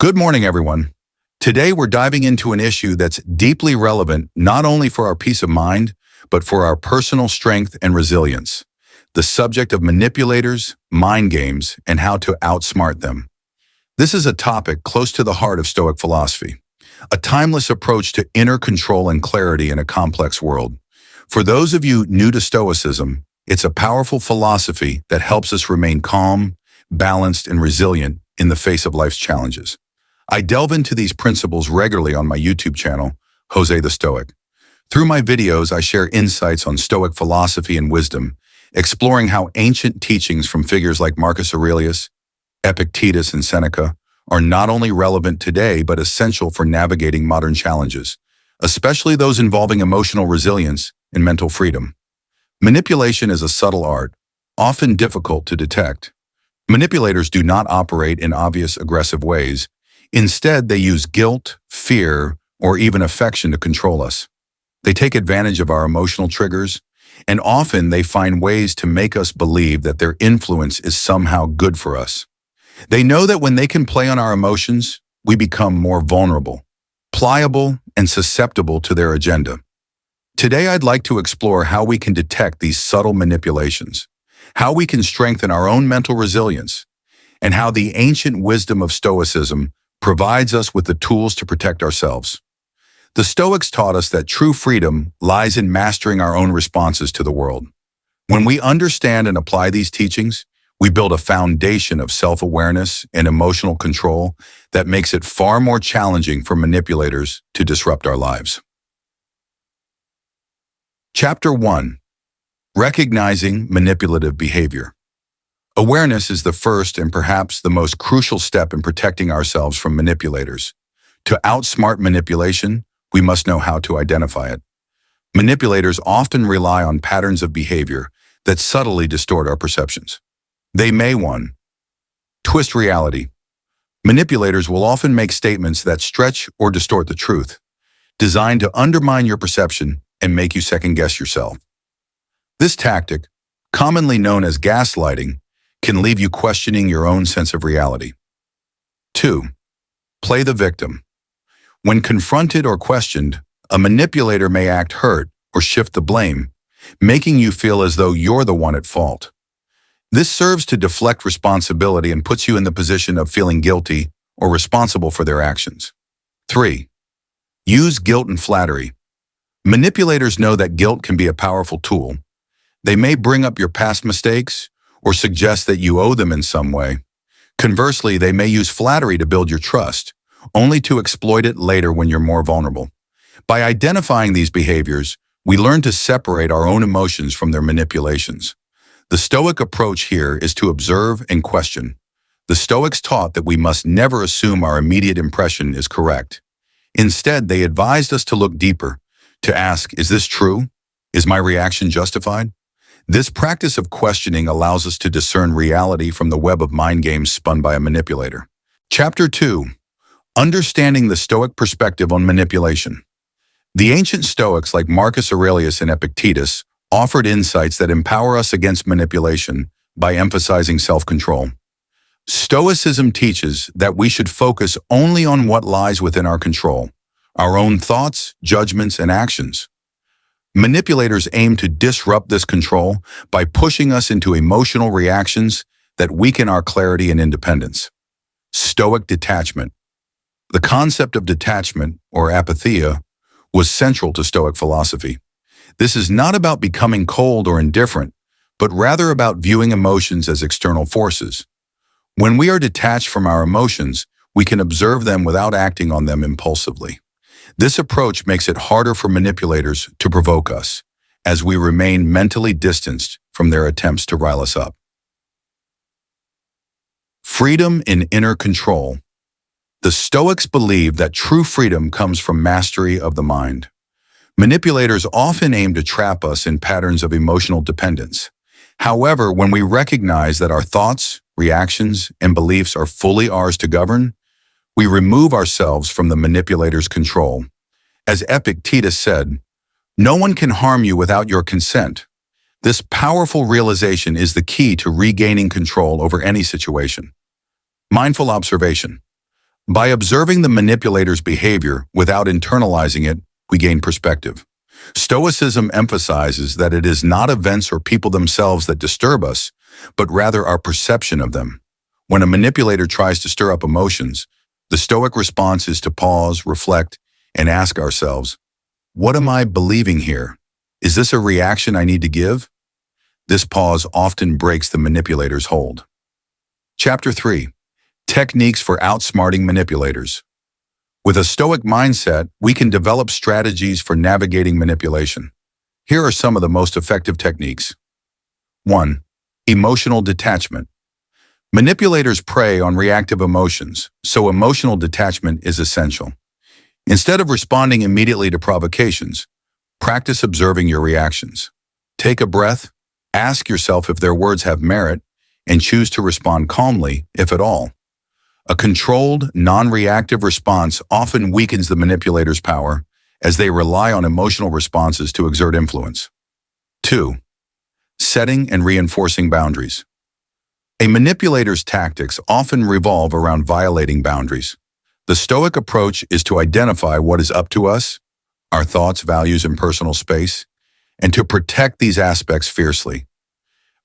Good morning, everyone. Today, we're diving into an issue that's deeply relevant not only for our peace of mind, but for our personal strength and resilience. The subject of manipulators, mind games, and how to outsmart them. This is a topic close to the heart of Stoic philosophy, a timeless approach to inner control and clarity in a complex world. For those of you new to Stoicism, it's a powerful philosophy that helps us remain calm, balanced, and resilient in the face of life's challenges. I delve into these principles regularly on my YouTube channel, Jose the Stoic. Through my videos, I share insights on Stoic philosophy and wisdom, exploring how ancient teachings from figures like Marcus Aurelius, Epictetus, and Seneca are not only relevant today, but essential for navigating modern challenges, especially those involving emotional resilience and mental freedom. Manipulation is a subtle art, often difficult to detect. Manipulators do not operate in obvious aggressive ways. Instead, they use guilt, fear, or even affection to control us. They take advantage of our emotional triggers, and often they find ways to make us believe that their influence is somehow good for us. They know that when they can play on our emotions, we become more vulnerable, pliable, and susceptible to their agenda. Today, I'd like to explore how we can detect these subtle manipulations, how we can strengthen our own mental resilience, and how the ancient wisdom of Stoicism provides us with the tools to protect ourselves. The Stoics taught us that true freedom lies in mastering our own responses to the world. When we understand and apply these teachings, we build a foundation of self-awareness and emotional control that makes it far more challenging for manipulators to disrupt our lives. Chapter 1. Recognizing manipulative behavior. Awareness is the first and perhaps the most crucial step in protecting ourselves from manipulators. To outsmart manipulation, we must know how to identify it. Manipulators often rely on patterns of behavior that subtly distort our perceptions. They may 1. Twist reality. Manipulators will often make statements that stretch or distort the truth, designed to undermine your perception and make you second-guess yourself. This tactic, commonly known as gaslighting, can leave you questioning your own sense of reality. 2. Play the victim. When confronted or questioned, a manipulator may act hurt or shift the blame, making you feel as though you're the one at fault. This serves to deflect responsibility and puts you in the position of feeling guilty or responsible for their actions. 3. Use guilt and flattery. Manipulators know that guilt can be a powerful tool. They may bring up your past mistakes or suggest that you owe them in some way. Conversely, they may use flattery to build your trust, only to exploit it later when you're more vulnerable. By identifying these behaviors, we learn to separate our own emotions from their manipulations. The Stoic approach here is to observe and question. The Stoics taught that we must never assume our immediate impression is correct. Instead, they advised us to look deeper, to ask, is this true? Is my reaction justified? This practice of questioning allows us to discern reality from the web of mind games spun by a manipulator. Chapter 2. Understanding the Stoic perspective on manipulation. The ancient Stoics like Marcus Aurelius and Epictetus offered insights that empower us against manipulation by emphasizing self-control. Stoicism teaches that we should focus only on what lies within our control, our own thoughts, judgments, and actions. Manipulators aim to disrupt this control by pushing us into emotional reactions that weaken our clarity and independence. Stoic detachment. The concept of detachment, or apatheia, was central to Stoic philosophy. This is not about becoming cold or indifferent, but rather about viewing emotions as external forces. When we are detached from our emotions, we can observe them without acting on them impulsively. This approach makes it harder for manipulators to provoke us, as we remain mentally distanced from their attempts to rile us up. Freedom in inner control. The Stoics believe that true freedom comes from mastery of the mind. Manipulators often aim to trap us in patterns of emotional dependence. However, when we recognize that our thoughts, reactions, and beliefs are fully ours to govern, we remove ourselves from the manipulator's control. As Epictetus said, "No one can harm you without your consent." This powerful realization is the key to regaining control over any situation. Mindful observation. By observing the manipulator's behavior without internalizing it, we gain perspective. Stoicism emphasizes that it is not events or people themselves that disturb us, but rather our perception of them. When a manipulator tries to stir up emotions, the Stoic response is to pause, reflect, and ask ourselves, what am I believing here? Is this a reaction I need to give? This pause often breaks the manipulator's hold. Chapter 3. Techniques for outsmarting manipulators. With a Stoic mindset, we can develop strategies for navigating manipulation. Here are some of the most effective techniques. 1. Emotional detachment. Manipulators prey on reactive emotions, so emotional detachment is essential. Instead of responding immediately to provocations, practice observing your reactions. Take a breath, ask yourself if their words have merit, and choose to respond calmly, if at all. A controlled, non-reactive response often weakens the manipulator's power, as they rely on emotional responses to exert influence. 2. Setting and reinforcing boundaries. A manipulator's tactics often revolve around violating boundaries. The Stoic approach is to identify what is up to us, our thoughts, values, and personal space, and to protect these aspects fiercely.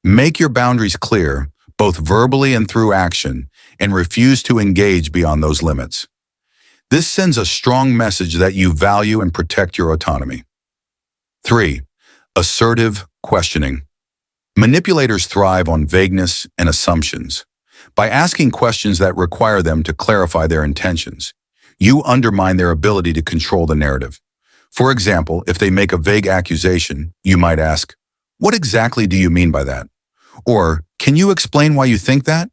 Make your boundaries clear, both verbally and through action, and refuse to engage beyond those limits. This sends a strong message that you value and protect your autonomy. 3. Assertive questioning. Manipulators thrive on vagueness and assumptions. By asking questions that require them to clarify their intentions, you undermine their ability to control the narrative. For example, if they make a vague accusation, you might ask, "What exactly do you mean by that?" Or, "Can you explain why you think that?"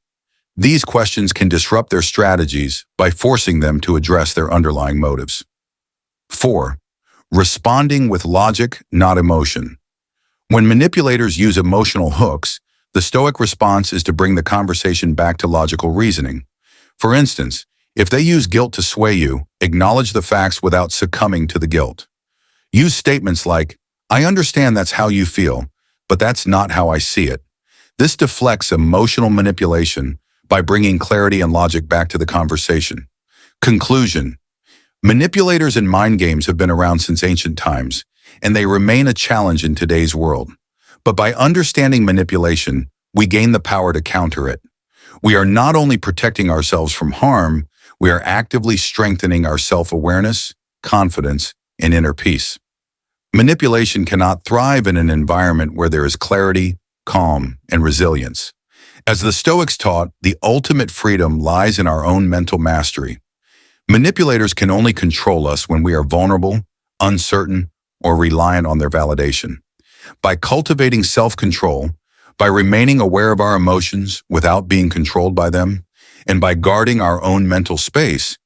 These questions can disrupt their strategies by forcing them to address their underlying motives. 4. Responding with logic, not emotion. When manipulators use emotional hooks, the Stoic response is to bring the conversation back to logical reasoning. For instance, if they use guilt to sway you, acknowledge the facts without succumbing to the guilt. Use statements like, "I understand that's how you feel, but that's not how I see it." This deflects emotional manipulation by bringing clarity and logic back to the conversation. Conclusion. Manipulators and mind games have been around since ancient times, and they remain a challenge in today's world. But by understanding manipulation, we gain the power to counter it. We are not only protecting ourselves from harm, we are actively strengthening our self-awareness, confidence, and inner peace. Manipulation cannot thrive in an environment where there is clarity, calm, and resilience. As the Stoics taught, the ultimate freedom lies in our own mental mastery. Manipulators can only control us when we are vulnerable, uncertain, or reliant on their validation. By cultivating self-control, by remaining aware of our emotions without being controlled by them, and by guarding our own mental space,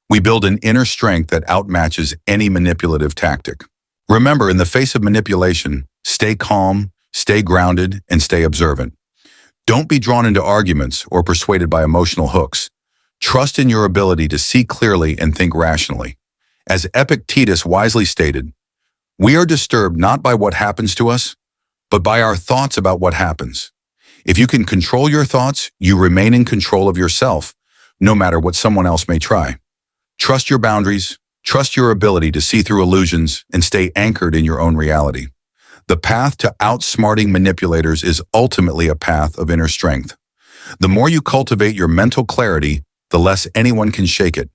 we build an inner strength that outmatches any manipulative tactic. Remember, in the face of manipulation, stay calm, stay grounded, and stay observant. Don't be drawn into arguments or persuaded by emotional hooks. Trust in your ability to see clearly and think rationally. As Epictetus wisely stated, we are disturbed not by what happens to us, but by our thoughts about what happens. If you can control your thoughts, you remain in control of yourself, no matter what someone else may try. Trust your boundaries, trust your ability to see through illusions, and stay anchored in your own reality. The path to outsmarting manipulators is ultimately a path of inner strength. The more you cultivate your mental clarity, the less anyone can shake it.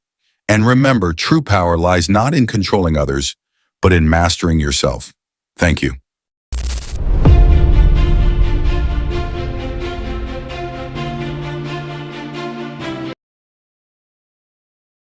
And remember, true power lies not in controlling others, but in mastering yourself. Thank you.